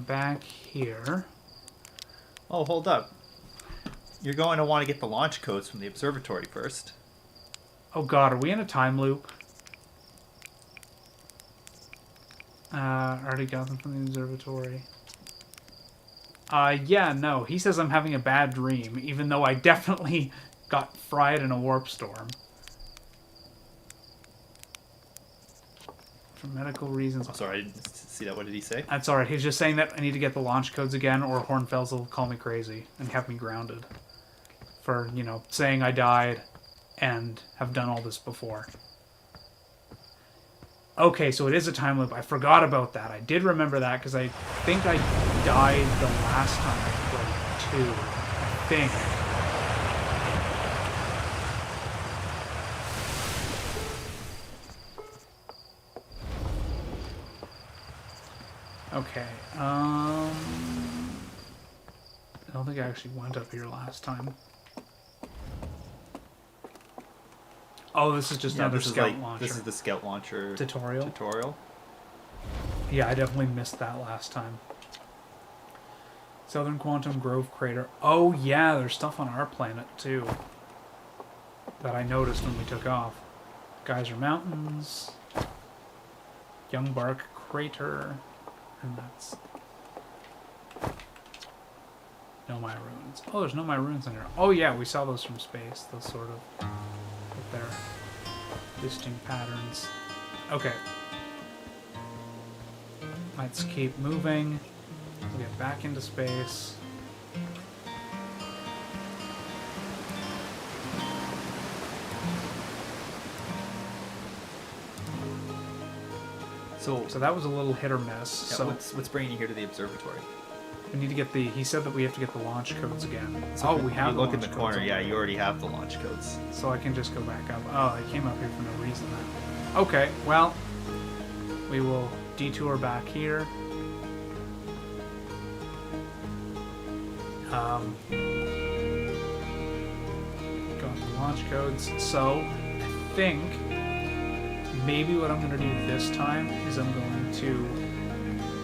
back here. Oh, hold up. You're going to want to get the launch codes from the observatory first. Oh god, are we in a time loop? Already got them from the observatory. Yeah, no. He says I'm having a bad dream, even though I definitely got fried in a warp storm. For medical reasons. Oh, sorry, I didn't see that. What did he say? That's alright. He's just saying that I need to get the launch codes again, or Hornfels will call me crazy and have me grounded. For, you know, saying I died and have done all this before. Okay, so it is a time loop. I forgot about that. I did remember that because I think I died the last time I played 2. I think. Okay, I don't think I actually went up here last time. Oh, this is just another scout launcher. This is the scout launcher tutorial. Yeah, I definitely missed that last time. Southern Quantum Grove Crater. Oh yeah, there's stuff on our planet too that I noticed when we took off. Geyser Mountains, Young Bark Crater, and that's Nomai Ruins. Oh, there's Nomai Ruins in here. Oh yeah, we saw those from space. Those sort of with their distinct patterns. Okay. Let's keep moving. We'll get back into space. So that was a little hit or miss. Yeah, so what's bringing you here to the observatory? we need to get the. He said that we have to get the launch codes again. So oh, we have. You look in the launch corner. codes Yeah, you already have the launch codes. So I can just go back up. Oh, I came up here for no reason then. Okay, well, we will detour back here. Got the launch codes. So I think maybe what I'm going to do this time is I'm going to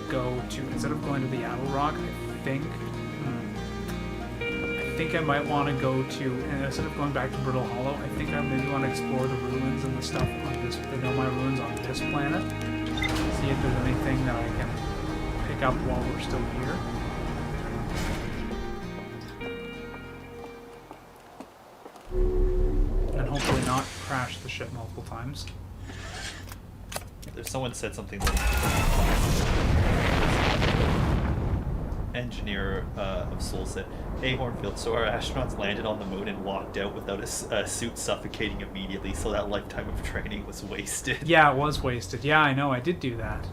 go to, instead of going to the Addle Rock, I think I might want to go to, and instead of going back to Brittle Hollow, I think I maybe want to explore the ruins and the stuff on this, the Nomai ruins on this planet. See if there's anything that I can pick up while we're still here. And hopefully not crash the ship multiple times. If someone said something like engineer of Soul said, "Hey Hornfield, so our astronauts landed on the moon and walked out without a suit suffocating immediately, so that lifetime of training was wasted." Yeah, it was wasted. Yeah, I know, I did do that.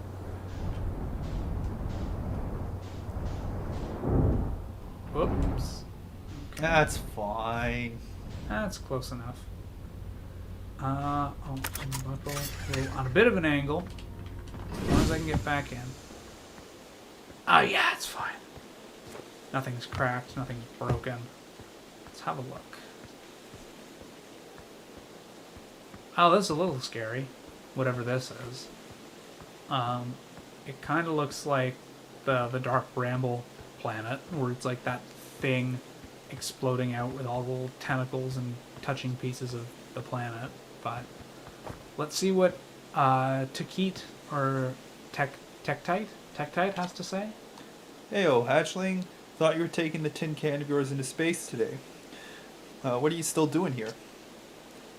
Whoops. Okay. That's fine. That's close enough. Buckle. On a bit of an angle. As long as I can get back in. Oh yeah, it's fine. Nothing's cracked, nothing's broken. Let's have a look. Oh, this is a little scary. Whatever this is. It kind of looks like the Dark Bramble planet, where it's like that thing exploding out with all the little tentacles and touching pieces of the planet. But let's see what Tekite or Tektite has to say. Heyo, hatchling. Thought you were taking the tin can of yours into space today. What are you still doing here?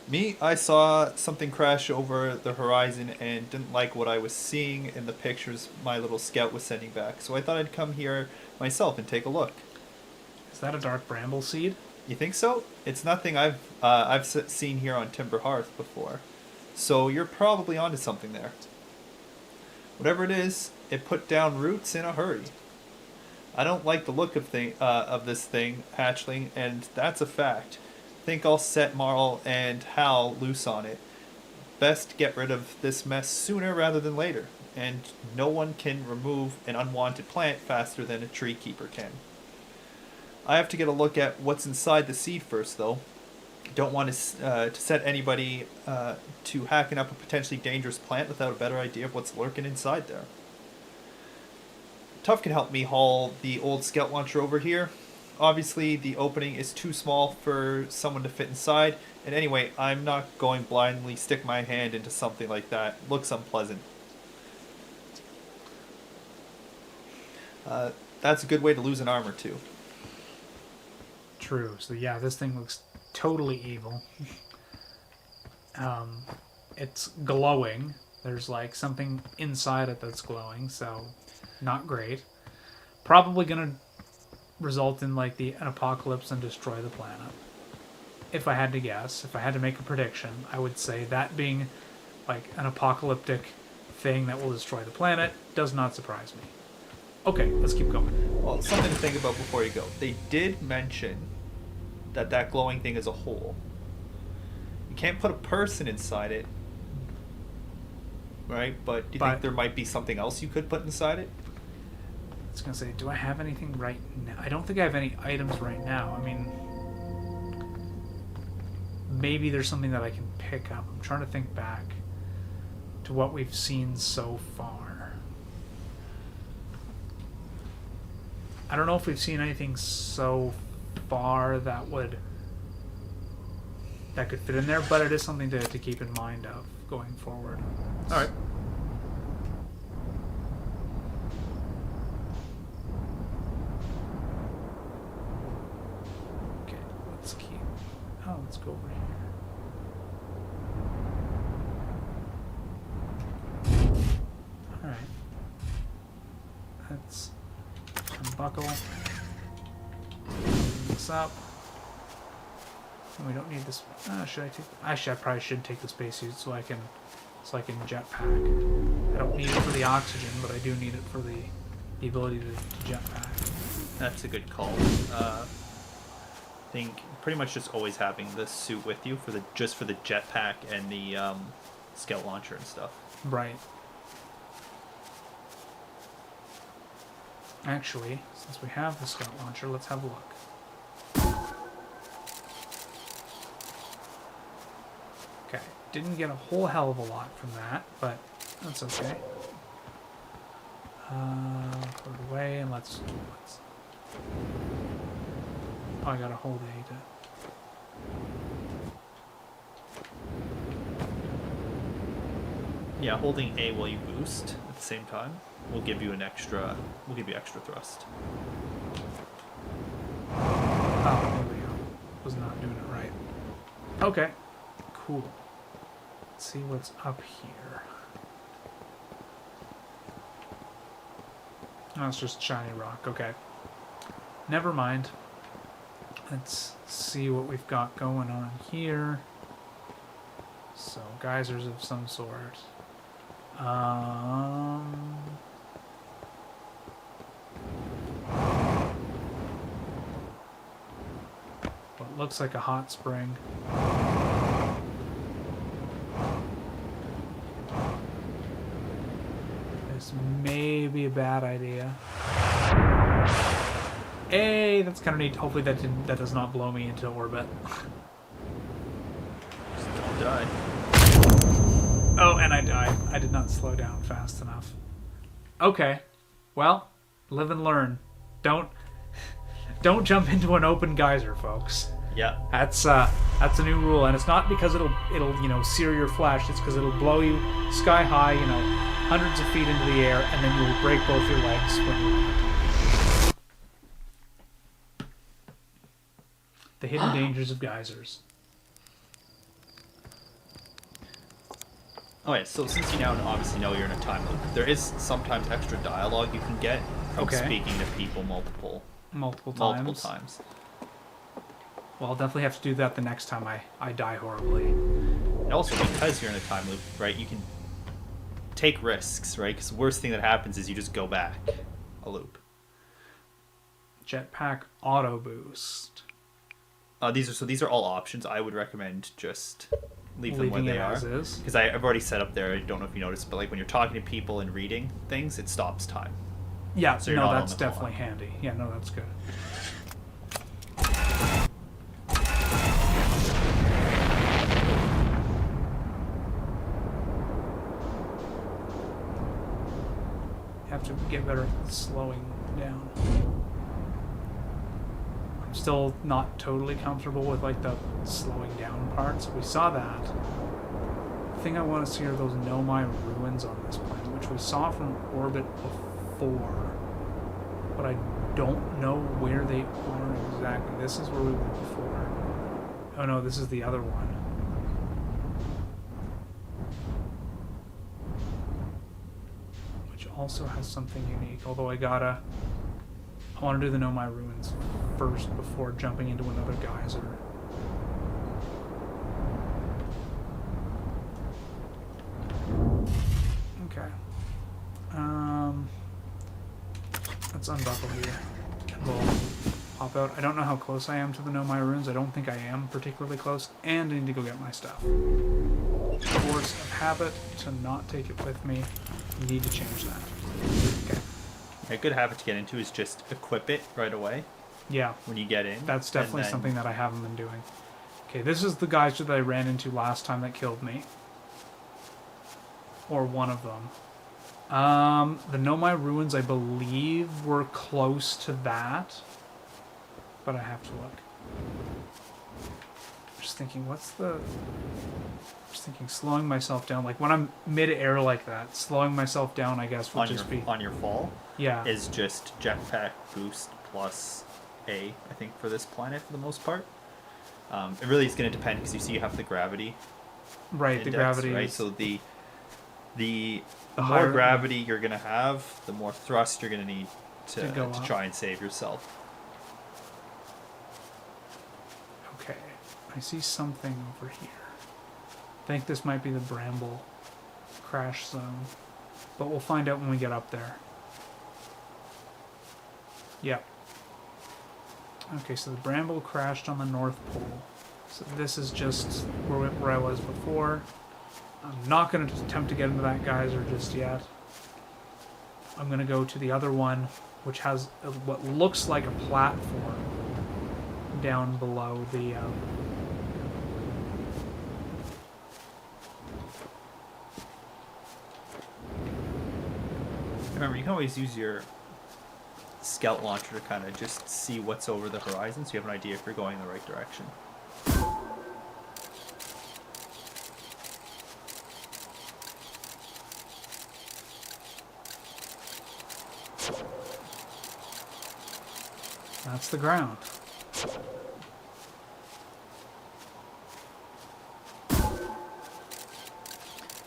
Me, I saw something crash over the horizon and didn't like what I was seeing in the pictures my little scout was sending back, so I thought I'd come here myself and take a look. Is that a Dark Bramble seed? You think so? It's nothing I've seen here on Timber Hearth before, so you're probably onto something there. Whatever it is, it put down roots in a hurry. I don't like the look of this thing, hatchling, and that's a fact. Think I'll set Marl and Hal loose on it. Best get rid of this mess sooner rather than later, and no one can remove an unwanted plant faster than a tree keeper can. I have to get a look at what's inside the seed first, though. Don't want to set anybody to hacking up a potentially dangerous plant without a better idea of what's lurking inside there. Tough can help me haul the old scout launcher over here. Obviously, the opening is too small for someone to fit inside. And anyway, I'm not going blindly stick my hand into something like that. Looks unpleasant. That's a good way to lose an arm or two. True. So yeah, this thing looks totally evil. It's glowing. There's like something inside it that's glowing, so not great. Probably gonna result in like an apocalypse and destroy the planet. If I had to guess, if I had to make a prediction, I would say that being like an apocalyptic thing that will destroy the planet does not surprise me. Okay, let's keep going. Well, something to think about before you go. They did mention that glowing thing is a hole. You can't put a person inside it, right? But do you think there might be something else you could put inside it? I was gonna say, do I have anything right now? I don't think I have any items right now. I mean, maybe there's something that I can pick up. I'm trying to think back to what we've seen so far. I don't know if we've seen anything so far that could fit in there, but it is something to keep in mind of going forward. All right. Okay, let's keep. Oh, let's go over here. All right. Let's unbuckle. This up. And we don't need this. Should I take? Actually, I probably should take the spacesuit so I can jetpack. I don't need it for the oxygen, but I do need it for the ability to jetpack. That's a good call. I think pretty much just always having the suit with you for the jetpack and the scout launcher and stuff. Right. Actually, since we have the scout launcher, let's have a look. Okay, didn't get a whole hell of a lot from that, but that's okay. Put it away and let's. Oh, I gotta hold A to. Yeah, holding A while you boost at the same time will give you extra thrust. Oh, there we go. Was not doing it right. Okay, cool. Let's see what's up here. Oh, it's just shiny rock. Okay. Never mind. Let's see what we've got going on here. So, geysers of some sort. What looks like a hot spring. This may be a bad idea. Hey, that's kind of neat. Hopefully that does not blow me into orbit. Just don't die. Oh, and I died. I did not slow down fast enough. Okay. Well, live and learn. Don't jump into an open geyser, folks. Yeah. That's a new rule, and it's not because it'll sear your flesh. It's because it'll blow you sky high, hundreds of feet into the air, and then you will break both your legs when you land. The hidden dangers of geysers. Oh yeah, so since you now obviously know you're in a time loop, there is sometimes extra dialogue you can get from speaking to people multiple times. Well, I'll definitely have to do that the next time I die horribly. And also, because you're in a time loop, right, you can take risks, right? Because the worst thing that happens is you just go back a loop. Jetpack auto boost. These are all options. I would recommend just leave them where they are. Because I've already set up there. I don't know if you noticed, but like when you're talking to people and reading things, it stops time. Yeah, so no, that's definitely handy. Yeah, no, that's good. You have to get better at slowing down. I'm still not totally comfortable with like the slowing down parts. We saw that. The thing I want to see are those Nomai ruins on this planet, which we saw from orbit before, but I don't know where they are exactly. This is where we were before. Oh no, this is the other one. Which also has something unique, although I want to do the Nomai ruins first before jumping into another geyser. Okay. Let's unbuckle here. We'll pop out. I don't know how close I am to the Nomai ruins. I don't think I am particularly close, and I need to go get my stuff. Force of habit to not take it with me. Need to change that. Okay. A good habit to get into is just equip it right away. Yeah. When you get in. That's definitely something that I haven't been doing. Okay, this is the geyser that I ran into last time that killed me. Or one of them. The Nomai ruins, I believe, were close to that. But I have to look. Just thinking, just thinking slowing myself down. Like when I'm mid-air like that, slowing myself down, I guess, would just be... On your fall? Yeah. Is just jetpack boost plus A, I think, for this planet for the most part. It really is going to depend because you see you have the gravity. Right, index, the gravity right? is... So the more higher gravity you're going to have, the more thrust you're going to need to try and save yourself. Okay, I see something over here. I think this might be the Bramble crash zone, but we'll find out when we get up there. Yep. Okay, so the Bramble crashed on the North Pole. So this is just where I was before. I'm not going to attempt to get into that geyser just yet. I'm going to go to the other one, which has what looks like a platform down below the... Remember, you can always use your scout launcher to kind of just see what's over the horizon so you have an idea if you're going in the right direction. That's the ground.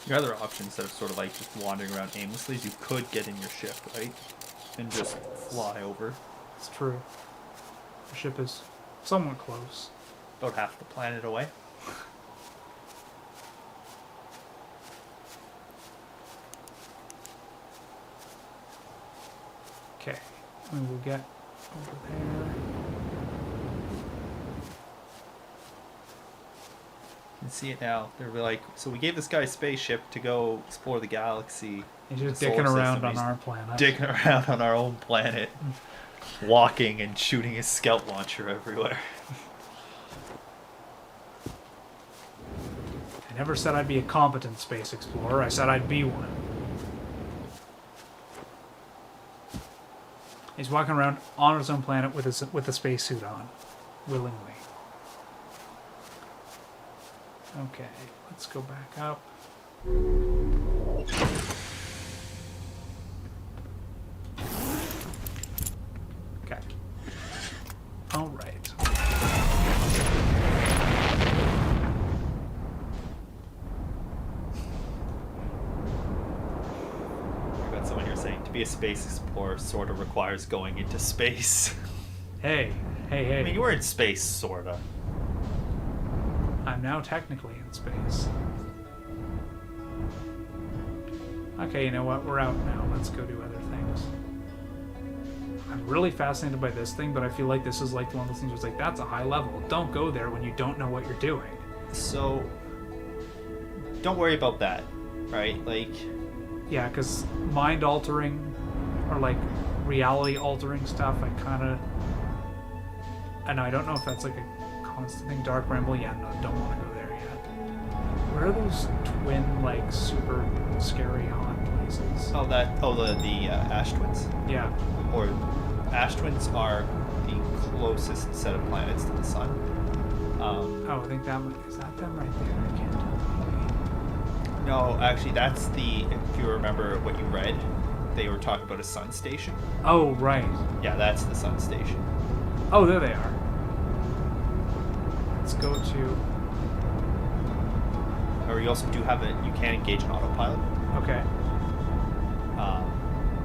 Your other option, instead of sort of like just wandering around aimlessly, is you could get in your ship, right? And just fly over. It's true. The ship is somewhat close. About half the planet away. Okay, we will get over there. You can see it now. They're like, so we gave this guy a spaceship to go explore the galaxy. He's just the solar dicking around system. on He's our planet. dicking around on our own planet, walking and shooting his scout launcher everywhere. I never said I'd be a competent space explorer. I said I'd be one. He's walking around on his own planet with a spacesuit on, willingly. Okay, let's go back up. Okay. All right. I've got someone here saying to be a space explorer sort of requires going into space. Hey. I mean, you were in space, sorta. I'm now technically in space. Okay, you know what? We're out now. Let's go do other things. I'm really fascinated by this thing, but I feel like this is like one of those things where it's like, that's a high level. Don't go there when you don't know what you're doing. So, don't worry about that, right? Like... Yeah, because mind-altering or like reality-altering stuff, I kind of... I know, I don't know if that's like a constant thing. Dark Ramble, yeah, no, don't want to go there yet. Where are those twin, like, super scary haunt pieces. Oh, the Ash Twins? Yeah. Or Ash Twins are the closest set of planets to the sun. I think is that them right there? I can't tell. No, actually, that's if you remember what you read, they were talking about a sun station. Oh, right. Yeah, that's the sun station. Oh, there they are. Let's go to... Or you also do have you can engage an autopilot. Okay.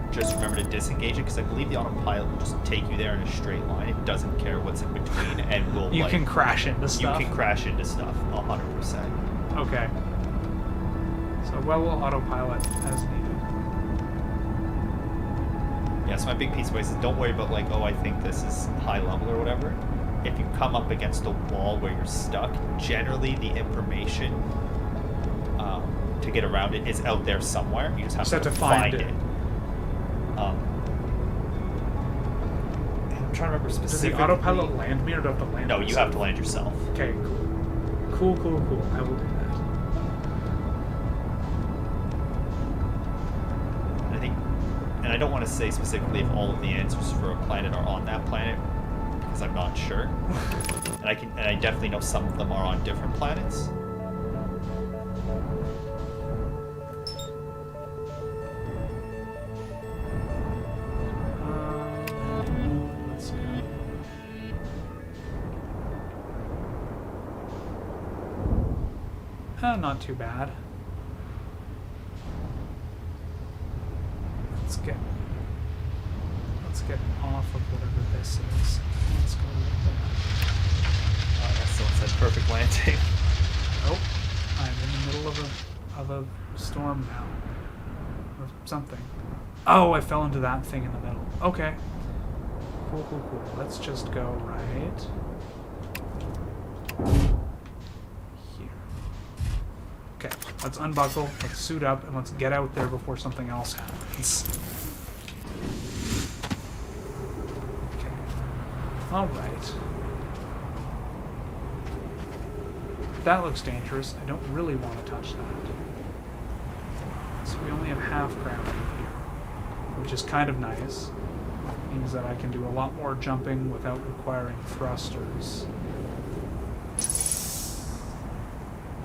Just remember to disengage it, because I believe the autopilot will just take you there in a straight line. It doesn't care what's in between, and will You can crash into stuff. You can crash into stuff 100%. Okay. So we'll autopilot as needed. Yeah, so my big piece of advice is don't worry about I think this is high level or whatever. If you come up against a wall where you're stuck, generally the information to get around it is out there somewhere. You just have to find it. I'm trying to remember specifically. Does the autopilot land me, or do I have to land No, myself? you have to land yourself. Okay, cool. Cool. I will do that. And I don't want to say specifically if all of the answers for a planet are on that planet, because I'm not sure. and I definitely know some of them are on different planets. Let's go. Not too bad. Let's get off of whatever this is. Let's go like that. Yeah, someone said perfect landing. Nope. I'm in the middle of a storm now. Or something. Oh, I fell into that thing in the middle. Okay. Cool. Let's just go right here. Okay, let's unbuckle, let's suit up, and let's get out there before something else happens. Okay. Alright. That looks dangerous. I don't really want to touch that. So we only have half gravity here, which is kind of nice. Means that I can do a lot more jumping without requiring thrusters.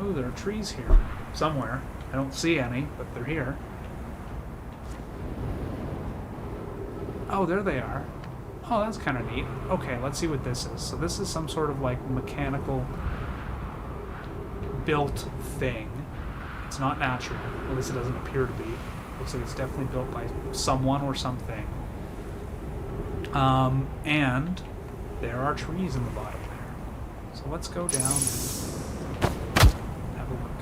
Oh, there are trees here. Somewhere. I don't see any, but they're here. Oh, there they are. Oh, that's kind of neat. Okay, let's see what this is. So this is some sort of mechanical built thing. It's not natural. At least it doesn't appear to be. Looks like it's definitely built by someone or something. And there are trees in the bottom there. So let's go down and have a look.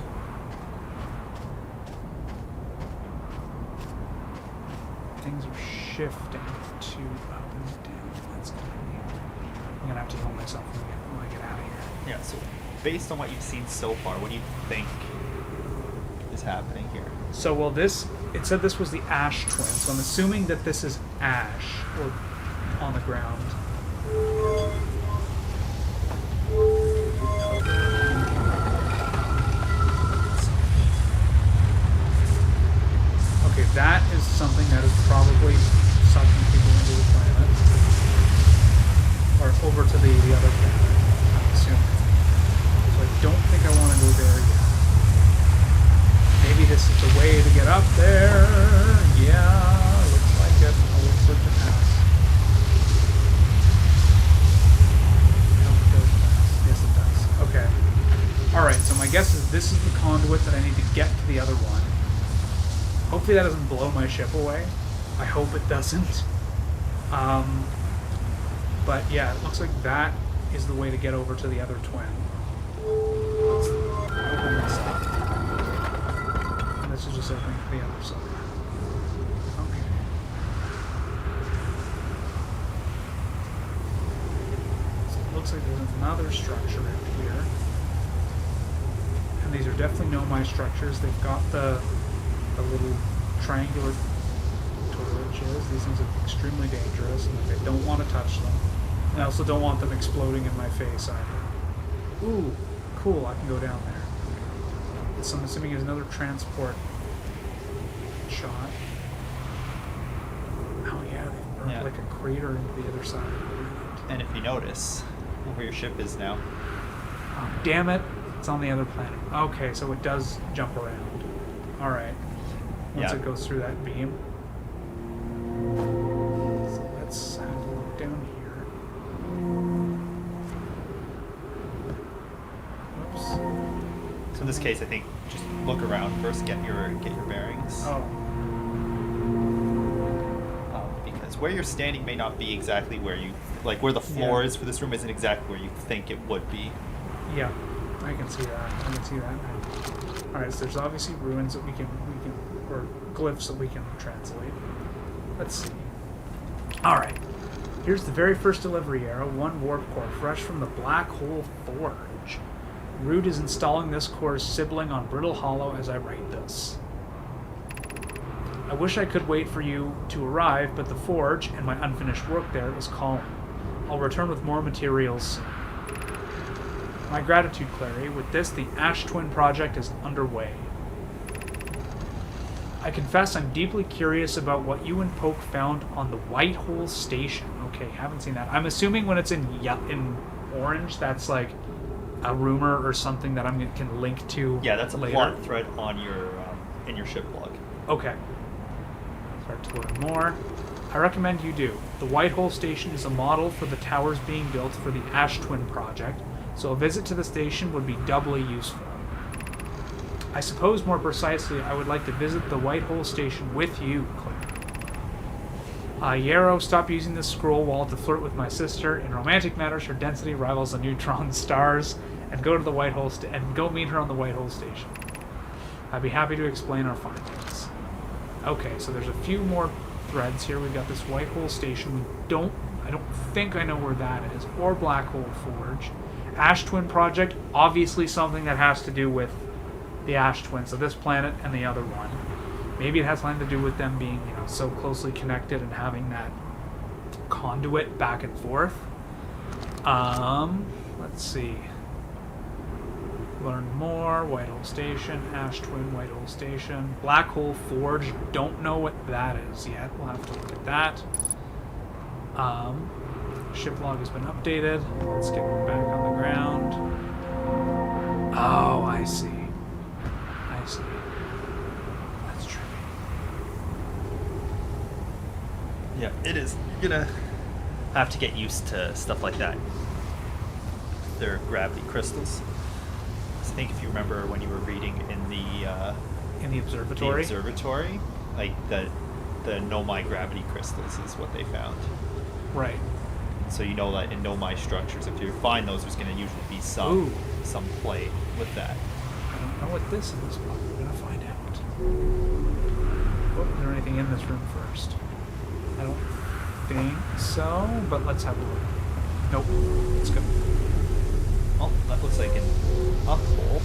Things are shifting to up and down. That's kind of neat. I'm gonna have to heal myself when I get out of here. Yeah, so based on what you've seen so far, what do you think is happening here? So, well, it said this was the Ash Twin, so I'm assuming that this is ash, or on the ground. Okay, that is something that is probably sucking people into the planet. Or over to the other planet, I'm assuming. So I don't think I want to go there yet. Maybe this is the way to get up there. Yeah, looks like it. I'll look for it to pass. I hope it goes fast. Yes, it does. Okay. Alright, so my guess is this is the conduit that I need to get to the other one. Hopefully that doesn't blow my ship away. I hope it doesn't. But yeah, it looks like that is the way to get over to the other twin. Let's open this up. And this is just opening the other side. Okay. So it looks like there's another structure in here. And these are definitely Nomai structures. They've got the little triangular torches. These things are extremely dangerous, and I don't want to touch them. I also don't want them exploding in my face either. Ooh, cool, I can go down there. So I'm assuming there's another transport get shot. Oh yeah, they burned Yeah. like a crater into the other side of the planet. And if you notice where your ship is now, Oh, damn it! It's on the other planet. Okay, so it does jump around. All right. Once Yeah. it goes through that beam. So let's have a look down here. Oops. so in this case, I think just look around first, get your bearings. Oh. Because where you're standing may not be exactly where you like where the floor Yeah. is for this room isn't exactly where you think it would be. Yeah, I can see that. I can see that now. All right, so there's obviously ruins that we can, or glyphs that we can translate. Let's see. All right, here's the very first delivery arrow. 1 warp core, fresh from the Black Hole Forge. Root is installing this core's sibling on Brittle Hollow as I write this. I wish I could wait for you to arrive, but the forge and my unfinished work there is calling. I'll return with more materials. My gratitude, Clary. With this, the Ash Twin project is underway. I confess I'm deeply curious about what you and Poke found on the White Hole Station. Okay, haven't seen that. I'm assuming when it's in orange, that's like a rumor or something that can link to. Yeah, that's a later. plot thread on your in your ship log. Okay. Start to learn more. I recommend you do. The White Hole Station is a model for the towers being built for the Ash Twin project, so a visit to the station would be doubly useful. I suppose more precisely, I would like to visit the White Hole Station with you, Claire. Yarrow, stop using this scroll wall to flirt with my sister. In romantic matters, her density rivals the neutron stars, and go to the White Hole and go meet her on the White Hole Station. I'd be happy to explain our findings. Okay, so there's a few more threads here. We've got this White Hole Station. I don't think I know where that is, or Black Hole Forge. Ash Twin project, obviously something that has to do with the Ash Twin, so this planet and the other one. Maybe it has something to do with them being, so closely connected and having that conduit back and forth. Let's see. Learn more. White Hole Station, Ash Twin, White Hole Station, Black Hole Forge. Don't know what that is yet. We'll have to look at that. Ship log has been updated. Let's get back on the ground. Oh, I see. I see. That's true. Yeah, it is. You're gonna have to get used to stuff like that. They're gravity crystals. I think if you remember when you were reading in In the observatory. Like the Nomai gravity crystals is what they found. Right. So you know that in Nomai structures, if you find those, there's going to usually be some play with that. I don't know what this is, but we're gonna find out. Oh, is there anything in this room first? I don't think so, but let's have a look. Nope. Let's go. Oh, that looks like an up hole.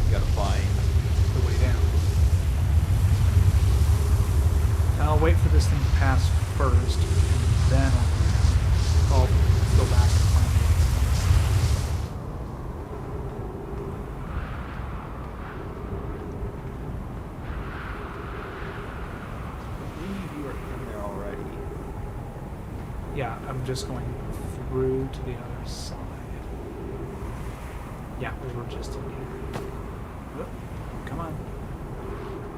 You gotta find The way down. I'll wait for this thing to pass first, and then I'll go back and find it. I believe you are in there already. Yeah, I'm just going through to the other side. Yeah, we were just in here. Whoop, come on.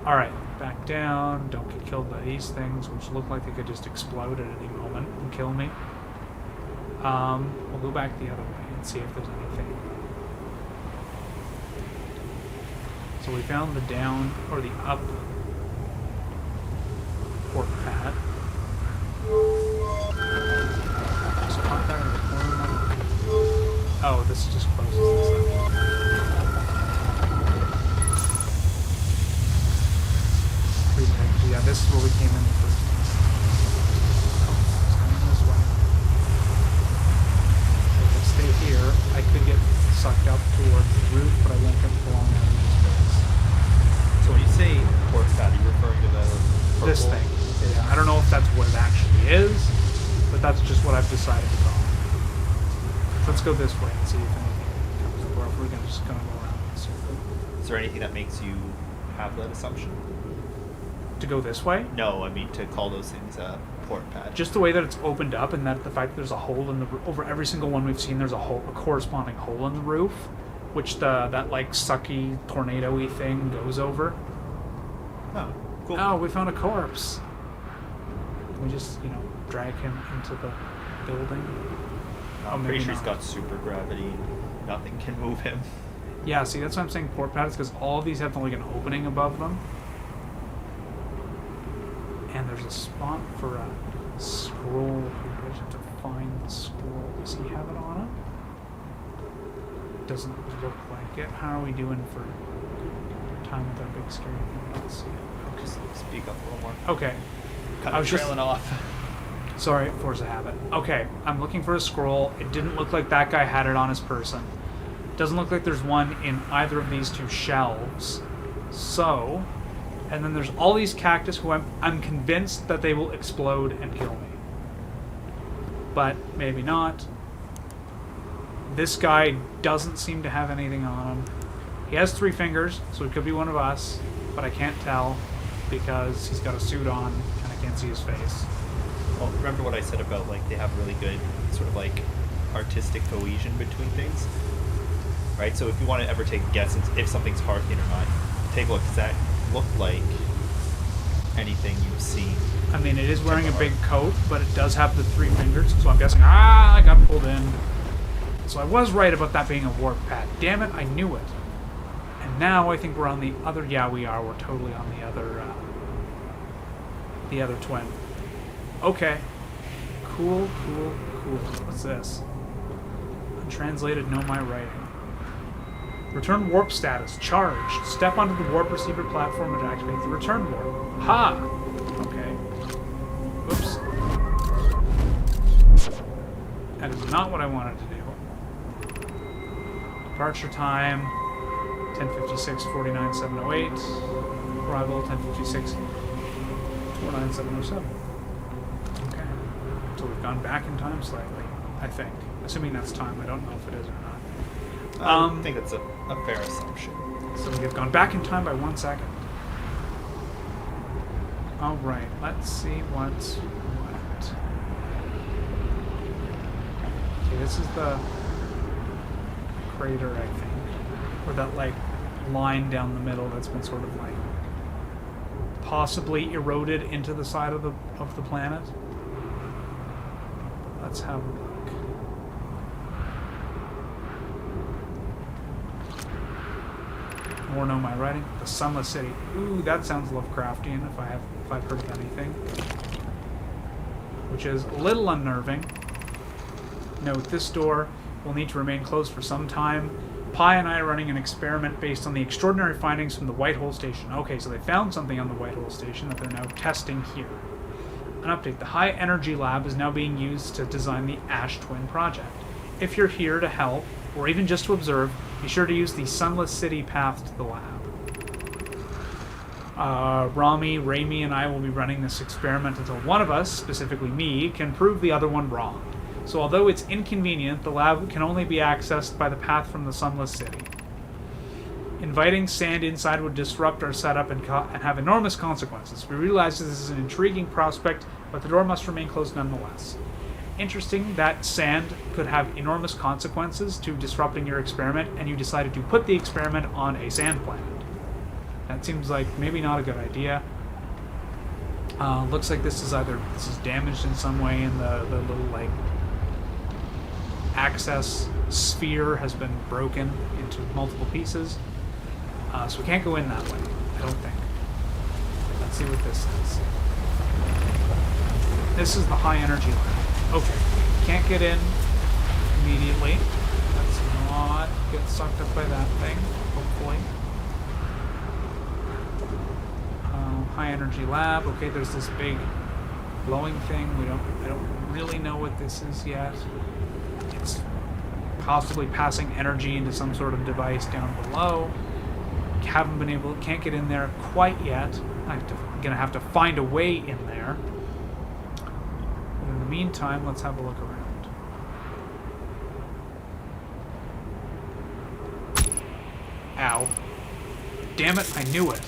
Alright, back down. Don't get killed by these things, which look like they could just explode at any moment and kill me. We'll go back the other way and see if there's anything. So we found the down, or the up port pad. Just pop that in the corner. Oh, this just closes this up. Yeah, this is where we came in the first time. Oh, it's coming this way. If I stay here, I could get sucked up towards the roof, but I won't get blown out of this space. So when you say port pad, are you referring to the purple? This thing. Yeah, I don't know if that's what it actually is, but that's just what I've decided to call it. So let's go this way and see if anything comes up, or if we're just going to go around in a circle. Is there anything that makes you have that assumption? To go this way? No, I mean to call those things port pad. Just the way that it's opened up, and that the fact that there's a hole in the over every single one we've seen, there's a corresponding hole in the roof, which that like sucky tornado-y thing goes over. Oh, cool. Oh, we found a corpse. Can we just drag him into the building? I'm maybe pretty sure he's not. got super gravity. Nothing can move him. Yeah, see, that's why I'm saying port pads, because all of these have like an opening above them. And there's a spot for a scroll here. I just have to find the scroll. Does he have it on it? Doesn't look like it. How are we doing for time with that big scary thing? Let's see. Okay. Just speak up a little more. Okay. Kind I of was just- trailing off. Sorry, force a habit. Okay, I'm looking for a scroll. It didn't look like that guy had it on his person. Doesn't look like there's one in either of these two shelves. So, and then there's all these cactus who I'm convinced that they will explode and kill me. But maybe not. This guy doesn't seem to have anything on him. He has 3 fingers, so he could be one of us, but I can't tell because he's got a suit on and I can't see his face. Well, remember what I said about like they have really good sort of like artistic cohesion between things, right? So if you want to ever take a guess if something's Hearthian or not, take a look. Does that look like anything you've seen? I mean, it is wearing a big coat, but it does have the 3 fingers, so I'm guessing, I got pulled in. So I was right about that being a warp pad. Damn it, I knew it. And now I think we're on the other, yeah, we are. We're totally on the other twin. Okay. Cool. What's this? Untranslated, know my writing. Return warp status. Charged. Step onto the warp receiver platform to activate the return warp. Ha! Okay. Oops. That is not what I wanted to do. Departure time, 10:56, 49,708. Arrival, 10:56, 49,707. Okay. So we've gone back in time slightly, I think. Assuming that's time. I don't know if it is or not. I think that's a fair assumption. So we have gone back in time by 1 second. Alright, let's see what's what. Okay, this is the crater, I think. Or that, like, line down the middle that's been sort of, like, possibly eroded into the side of the planet. Let's have a look. More know my writing. The Sunless City. Ooh, that sounds Lovecraftian if I've heard of anything. Which is a little unnerving. Note, this door will need to remain closed for some time. Pi and I are running an experiment based on the extraordinary findings from the White Hole Station. Okay, so they found something on the White Hole Station that they're now testing here. An update. The High Energy Lab is now being used to design the Ash Twin project. If you're here to help, or even just to observe, be sure to use the Sunless City path to the lab. Rami, and I will be running this experiment until one of us, specifically me, can prove the other one wrong. So although it's inconvenient, the lab can only be accessed by the path from the Sunless City. Inviting sand inside would disrupt our setup and have enormous consequences. We realize this is an intriguing prospect, but the door must remain closed nonetheless. Interesting that sand could have enormous consequences to disrupting your experiment, and you decided to put the experiment on a sand planet. That seems like maybe not a good idea. Looks like this is damaged in some way, and the little like access sphere has been broken into multiple pieces. So we can't go in that way, I don't think. Let's see what this is. This is the high energy lab. Okay, can't get in immediately. Let's not get sucked up by that thing, hopefully. High energy lab. Okay, there's this big glowing thing. I don't really know what this is yet. It's possibly passing energy into some sort of device down below. Can't get in there quite yet. I'm gonna have to find a way in there. In the meantime, let's have a look around. Ow. Damn it, I knew it.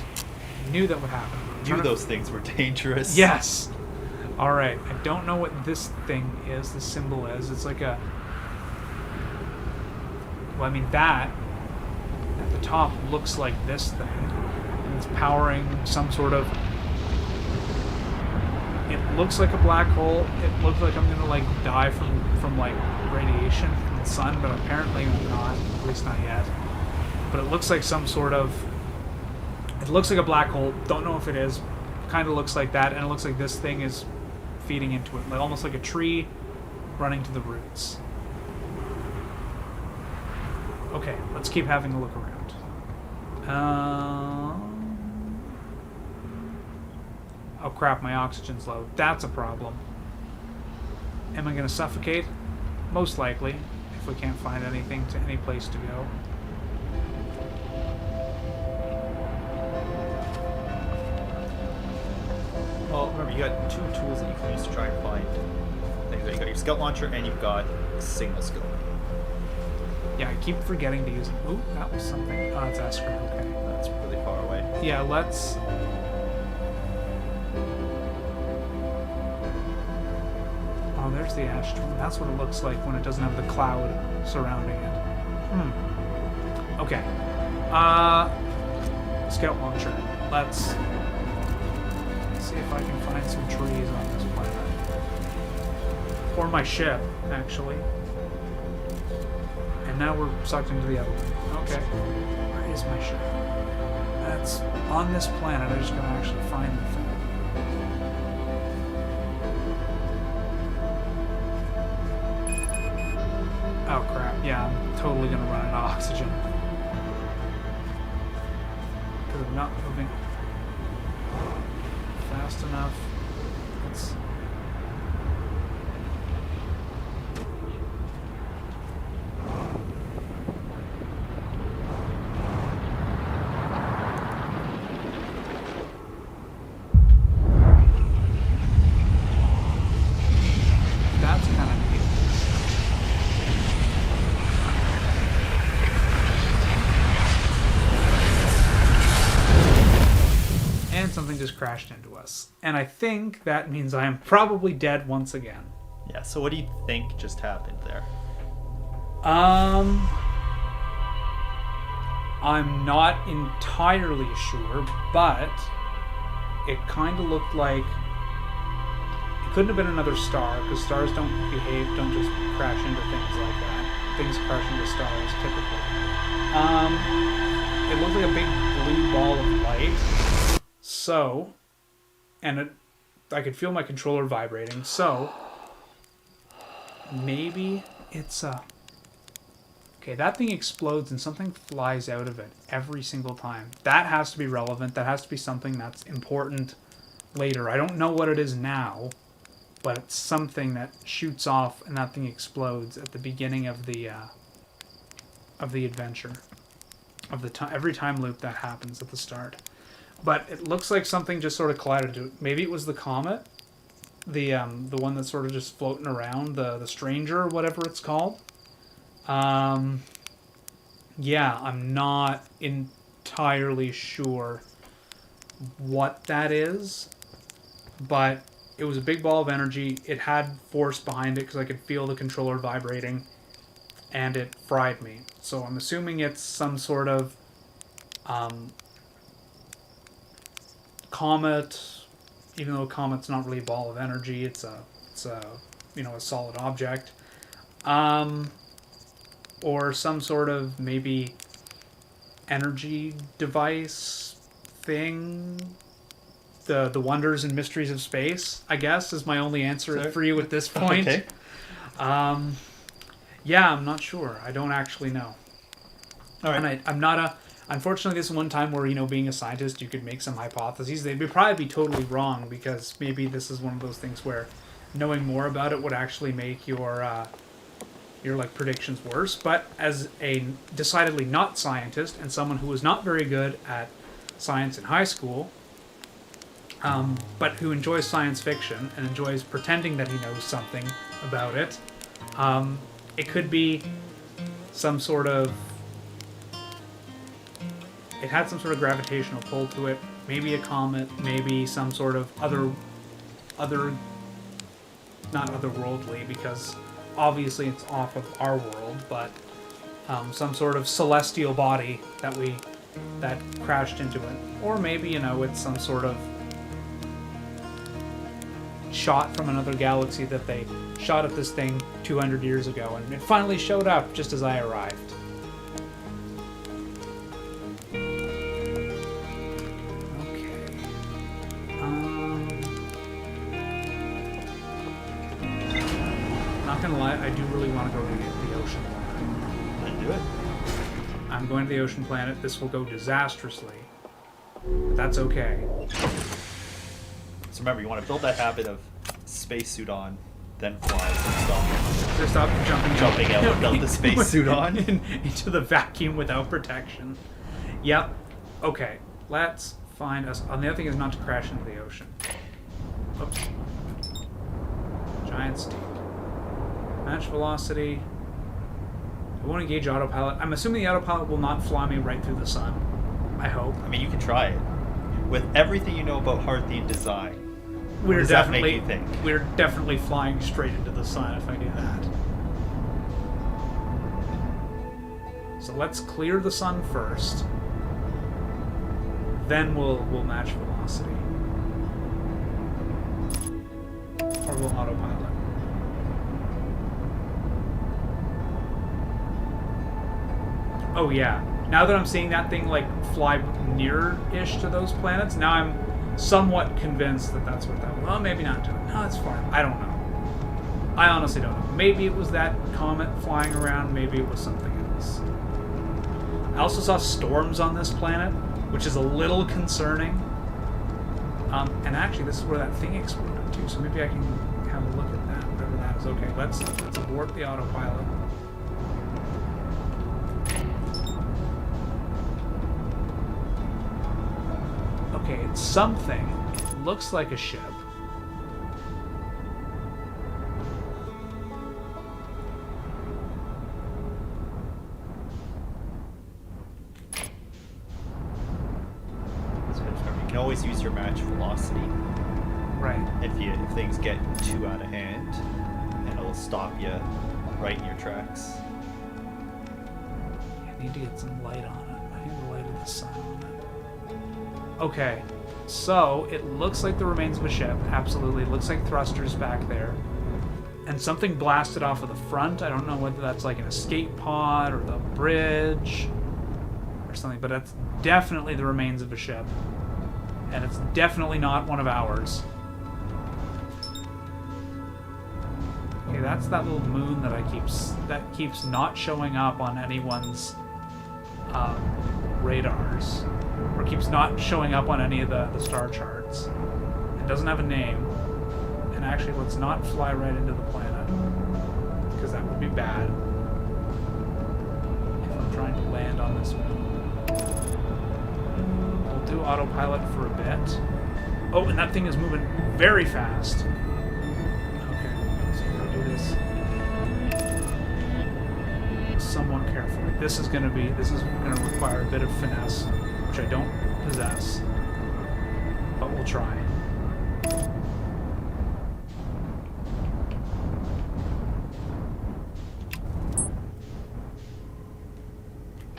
I knew that would happen. knew those things were dangerous. Yes. All right. I don't know what this thing is. The symbol is. It's like a. Well, I mean that at the top looks like this thing, and it's powering some sort of. It looks like a black hole. It looks like I'm gonna like die from like radiation from the sun, but apparently I'm not. At least not yet. But it looks like some sort of. It looks like a black hole. Don't know if it is. Kind of looks like that, and it looks like this thing is feeding into it, like almost like a tree running to the roots. Okay, let's keep having a look around. Oh crap, my oxygen's low. That's a problem. Am I going to suffocate? Most likely, if we can't find anything to any place to go. Well, remember, you got 2 tools that you can use to try and find things. You got your scout launcher and you've got signal scope. Yeah, I keep forgetting to use it. Ooh, that was something. Oh, that's Esker. Okay. That's really far away. Yeah, let's... Oh, there's the ash storm. That's what it looks like when it doesn't have the cloud surrounding it. Okay. Scout launcher. Let's see if I can find some trees on this planet. Or my ship, actually. And now we're sucked into the other one. Okay. Where is my ship? That's on this planet. I'm just going to actually find the thing. Oh crap, yeah, I'm totally gonna run out of oxygen. Because I'm not moving fast enough. Let's... That's kind of neat. And something just crashed into us. And I think that means I am probably dead once again. Yeah, so what do you think just happened there? I'm not entirely sure, but it kind of looked like it couldn't have been another star, because stars don't just crash into things like that. Things crash into stars typically. It looked like a big blue ball of light. So, and I could feel my controller vibrating. So, maybe it's a... Okay, that thing explodes and something flies out of it every single time. That has to be relevant. That has to be something that's important later. I don't know what it is now, but it's something that shoots off and that thing explodes at the beginning of the adventure. Of the every time loop that happens at the start. But it looks like something just sort of collided to it. Maybe it was the comet, the one that's sort of just floating around, the stranger or whatever it's called. Yeah, I'm not entirely sure what that is, but it was a big ball of energy. It had force behind it because I could feel the controller vibrating, and it fried me. So I'm assuming it's some sort of comet, even though a comet's not really a ball of energy. It's a a solid object. Or some sort of maybe energy device thing. The wonders and mysteries of space, I guess, is my only answer for you at this point. Okay. Yeah, I'm not sure. I don't actually know. All right. And I'm not a... Unfortunately, this is one time where, being a scientist, you could make some hypotheses. They'd probably be totally wrong, because maybe this is one of those things where knowing more about it would actually make your predictions worse. But as a decidedly not scientist and someone who was not very good at science in high school, but who enjoys science fiction and enjoys pretending that he knows something about it, it could be some sort of... It had some sort of gravitational pull to it. Maybe a comet, maybe some sort of other, not otherworldly, because obviously it's off of our world, but some sort of celestial body that crashed into it. Or maybe, it's some sort of shot from another galaxy that they shot at this thing 200 years ago, and it finally showed up just as I arrived. Okay. Not gonna lie, I do really want to go to the ocean planet. Then do it. I'm going to the ocean planet. This will go disastrously, but that's okay. So remember, you want to build that habit of spacesuit on, then fly, so Just stop jumping out without the spacesuit on. into the vacuum without protection. Yep. Okay. Let's find us. And the other thing is not to crash into the ocean. Oops. Giant steep. Match velocity. I won't engage autopilot. I'm assuming the autopilot will not fly me right through the sun. I hope. I mean, you can try it. With everything you know about Hearthian design, what We're does that make you think? We're definitely flying straight into the sun if I do that. So let's clear the sun first. Then we'll match velocity. Or we'll autopilot. Oh yeah. Now that I'm seeing that thing like fly near-ish to those planets, now I'm somewhat convinced that that's what that was. Well, maybe not. No, it's fine. I don't know. I honestly don't know. Maybe it was that comet flying around. Maybe it was something else. I also saw storms on this planet, which is a little concerning. And actually, this is where that thing exploded too. So maybe I can have a look at that. Whatever that is. Okay, let's abort the autopilot. Okay, it's something. It looks like a ship. So remember, you can always use your match velocity. Right. If things get too out of hand, and it'll stop you right in your tracks. I need to get some light on it. I need the light of the sun on it. Okay, so it looks like the remains of a ship. Absolutely. It looks like thrusters back there. And something blasted off of the front. I don't know whether that's like an escape pod or the bridge or something, but that's definitely the remains of a ship. And it's definitely not one of ours. Okay, that's that little moon that keeps not showing up on anyone's radars, or keeps not showing up on any of the star charts. It doesn't have a name. And actually, let's not fly right into the planet, because that would be bad if I'm trying to land on this moon. We'll do autopilot for a bit. Oh, and that thing is moving very fast. Okay, so we're gonna do this somewhat carefully. This is gonna require a bit of finesse, which I don't possess, but we'll try.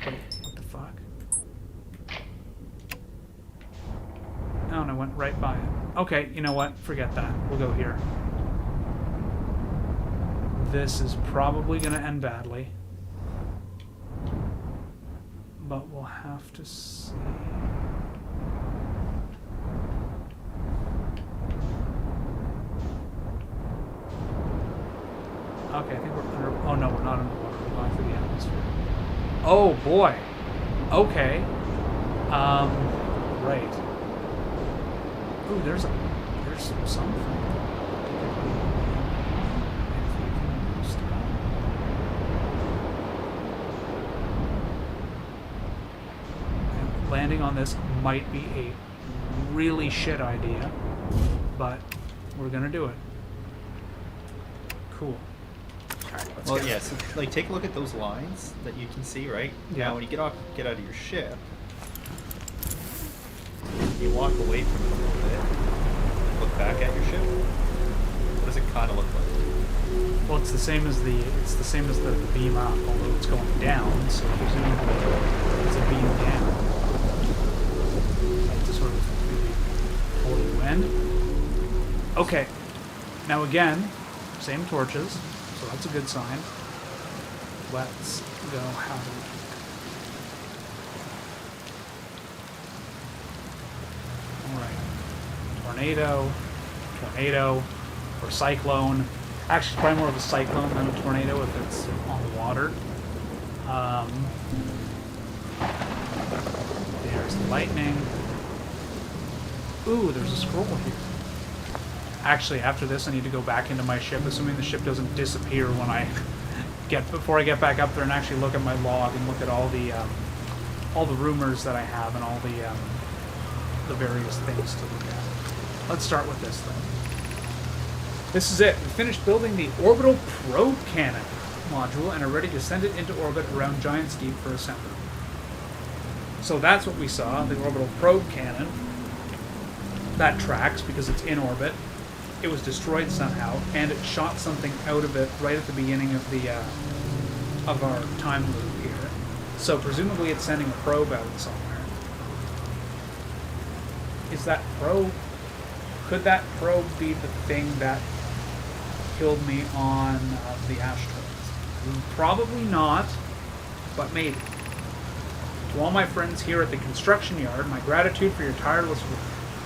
Wait, what the fuck? Oh, and I went right by it. Okay, you know what? Forget that. We'll go here. This is probably going to end badly. But we'll have to see. Okay, I think we're under... Oh, no, we're not underwater. We're going through the atmosphere. Oh, boy. Okay. Right. Ooh, there's something. Landing on this might be a really shit idea, but we're gonna do it. Cool. Alright, let's Well, go. yeah, so like take a look at those lines that you can see, right? Yeah. Now when you get out of your ship, Can you walk away from it a little bit? Look back at your ship. What does it kind of look like? Well, it's the same as the beam up, although it's going down. So presumably it's a beam down. Like to sort of maybe pull the wind. Okay. Now again, same torches, so that's a good sign. Let's go have a look. Alright. Tornado, or cyclone. Actually, it's probably more of a cyclone than a tornado if it's on the water. There's the lightning. Ooh, there's a scroll here. Actually, after this, I need to go back into my ship, assuming the ship doesn't disappear when I before I get back up there and actually look at my log and look at all the rumors that I have and all the various things to look at. Let's start with this, though. This is it. We finished building the orbital probe cannon module and are ready to send it into orbit around Giant's Deep for assembly. So that's what we saw, the orbital probe cannon. That tracks because it's in orbit. It was destroyed somehow, and it shot something out of it right at the beginning of the of our time loop here. So presumably it's sending a probe out somewhere. Is that probe? Could that probe be the thing that killed me on the asteroids? Probably not, but maybe. To all my friends here at the construction yard, my gratitude for your tireless work.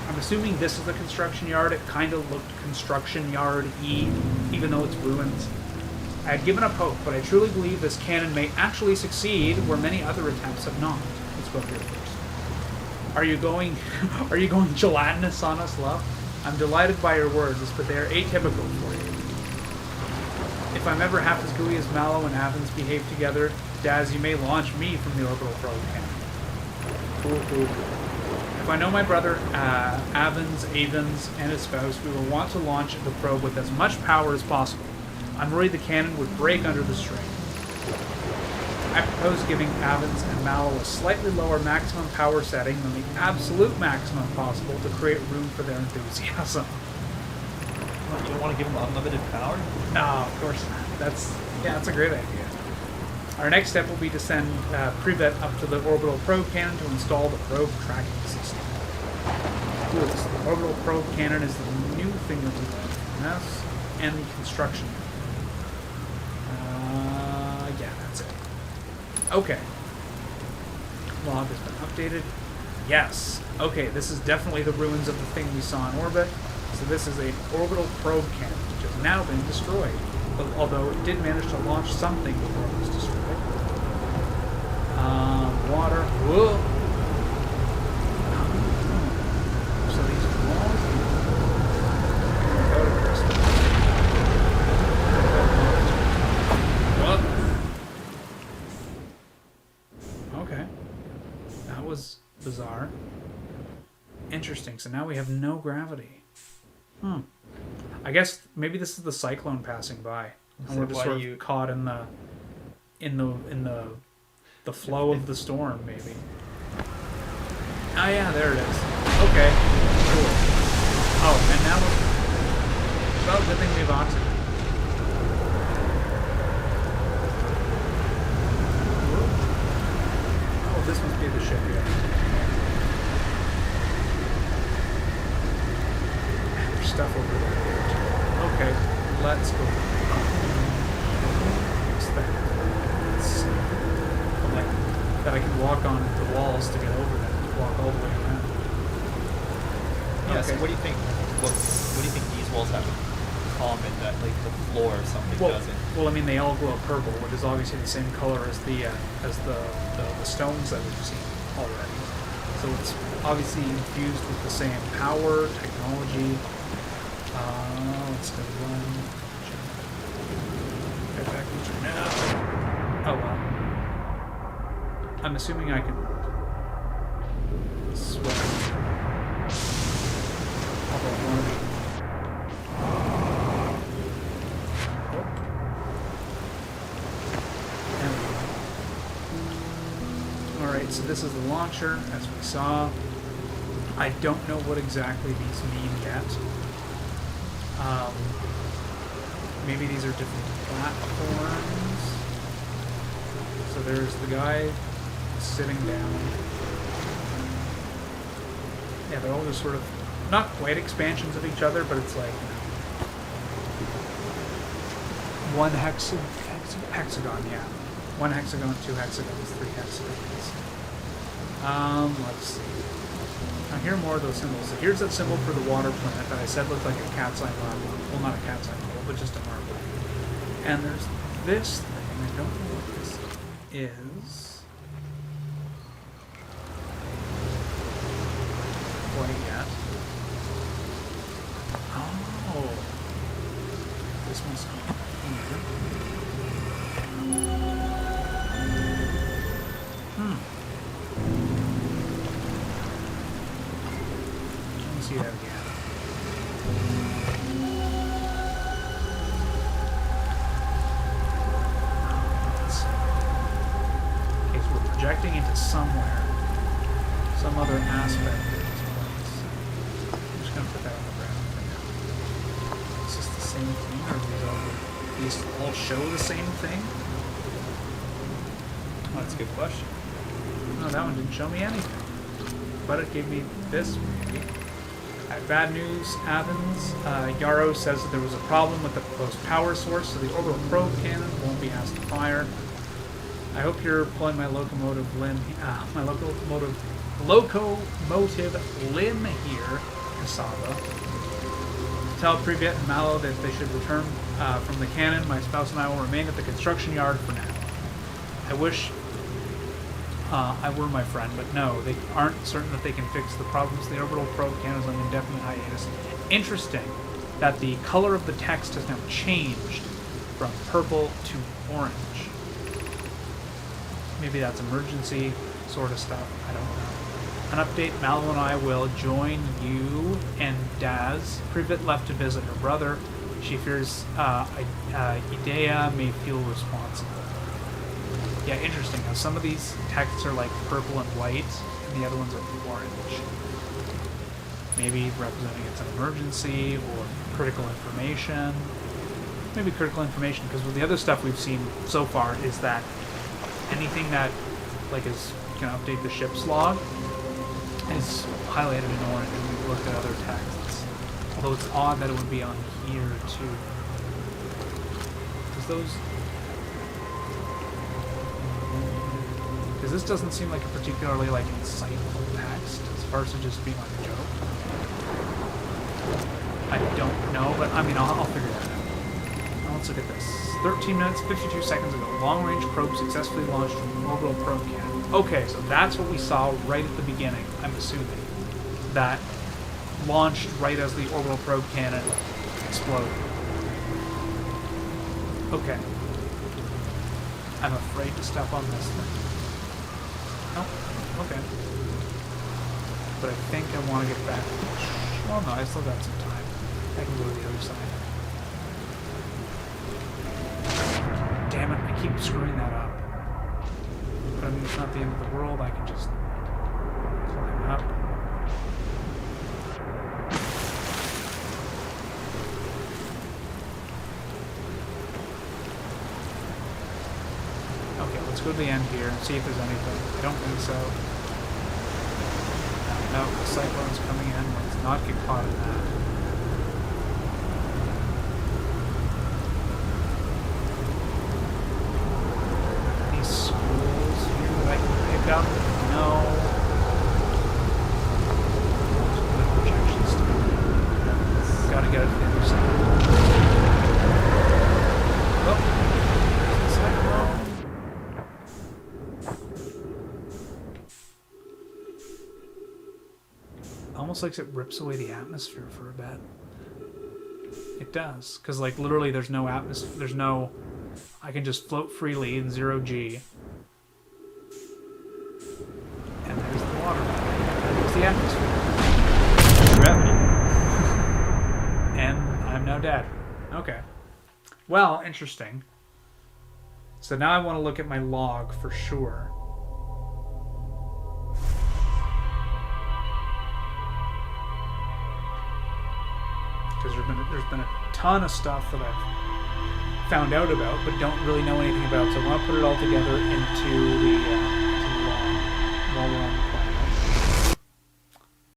I'm assuming this is the construction yard. It kind of looked construction yard-y, even though it's ruins. I had given up hope, but I truly believe this cannon may actually succeed where many other attempts have not. Let's go here first. Are you going gelatinous on us, love? I'm delighted by your words, but they are atypical for you. If I'm ever half as gooey as Mallow and Avens behave together, Daz, you may launch me from the orbital probe cannon. Cool. If I know my brother, Avens, and his spouse, we will want to launch the probe with as much power as possible. I'm worried the cannon would break under the strain. I propose giving Avens and Mallow a slightly lower maximum power setting than the absolute maximum possible to create room for their enthusiasm. You don't want to give them unlimited power? No, of course not. That's a great idea. Our next step will be to send Privet up to the orbital probe cannon to install the probe tracking system. Cool. So the orbital probe cannon is the new thing that we learned from this, and the construction. Yeah, that's it. Okay. Log has been updated. Yes. Okay, this is definitely the ruins of the thing we saw in orbit. So this is an orbital probe cannon, which has now been destroyed. Although it did manage to launch something before it was destroyed. Water. Whoa. So these walls. What? Okay. That was bizarre. Interesting. So now we have no gravity. I guess maybe this is the cyclone passing by, and we're just sort of caught in the flow of the storm, maybe. Oh yeah, there it is. Okay, cool. Oh, and now well, good thing we have oxygen. Oh, this must be the ship here. Stuff over there. Okay, let's go. What's that? Like that I can walk on the walls to get over them, to walk all the way around. Yeah. Okay. So what do you think? What do you think these walls have in common that like the floor or something doesn't? Well, I mean they all glow purple, which is obviously the same color as the stones that we've seen already. So it's obviously infused with the same power, technology. Let's go run. Get back into now. Oh well. I'm assuming I can swim. Although one of Alright, so this is the launcher, as we saw. I don't know what exactly these mean yet. Maybe these are different platforms. So there's the guy sitting down. Yeah, they're all just sort of not quite expansions of each other, but it's like, one hexagon, yeah. One hexagon, two hexagons, three hexagons. Let's see. Now here are more of those symbols. So here's that symbol for the water planet that I said looked like a cat's eye marble. Well, not a cat's eye marble, but just a marble. And there's this thing. I don't know what this is quite yet. Oh. This must be here. Let me see that again. Let's see. Okay, so we're projecting into somewhere. Some other aspect of this place. I'm just going to put that on the ground for now. Is this the same thing, or do these all show the same thing? Oh, that's a good question. No, that one didn't show me anything. But it gave me this, maybe. Bad news, Athens. Yarrow says that there was a problem with the proposed power source, so the orbital probe cannon won't be asked to fire. I hope you're pulling my locomotive limb here, Kasava. Tell Privet and Mallow that they should return from the cannon. My spouse and I will remain at the construction yard for now. I wish I were my friend, but no, they aren't certain that they can fix the problems. The orbital probe cannon is on indefinite hiatus. Interesting that the color of the text has now changed from purple to orange. Maybe that's emergency sort of stuff. I don't know. An update, Mallow and I will join you and Daz. Privet left to visit her brother. She fears Idea may feel responsible. Yeah, interesting. Now, some of these texts are like purple and white, and the other ones are orange. Maybe representing it's an emergency or critical information. Maybe critical information, because with the other stuff we've seen so far is that anything that like is can update the ship's log is highlighted in orange when we've looked at other texts. Although it's odd that it would be on here too. Because those. Because this doesn't seem like a particularly like insightful text as far as to just being like a joke. I don't know, but I mean I'll figure that out. Now let's look at this. 13 minutes, 52 seconds ago, long-range probe successfully launched from the orbital probe cannon. Okay, so that's what we saw right at the beginning, I'm assuming. That launched right as the orbital probe cannon exploded. Okay. I'm afraid to step on this thing. Oh, okay. But I think I want to get back. Well, no, I still got some time. I can go to the other side. Damn it, I keep screwing that up. But I mean, it's not the end of the world. I can just climb up. Okay, let's go to the end here and see if there's anything. I don't think so. No, the cyclone's coming in. Let's not get caught in that. Any schools here that I can pick up? No. Projections still. Gotta get it to the other side. Oh, there's the cyclone. Almost like it rips away the atmosphere for a bit. It does, because like literally there's no atmosphere, there's no, I can just float freely in 0G. And there's the water. And there's the atmosphere. Gravity. And I'm now dead. Okay. Well, interesting. So now I want to look at my log for sure. because there's been a ton of stuff that I've found out about, but don't really know anything about. So I want to put it all together into the long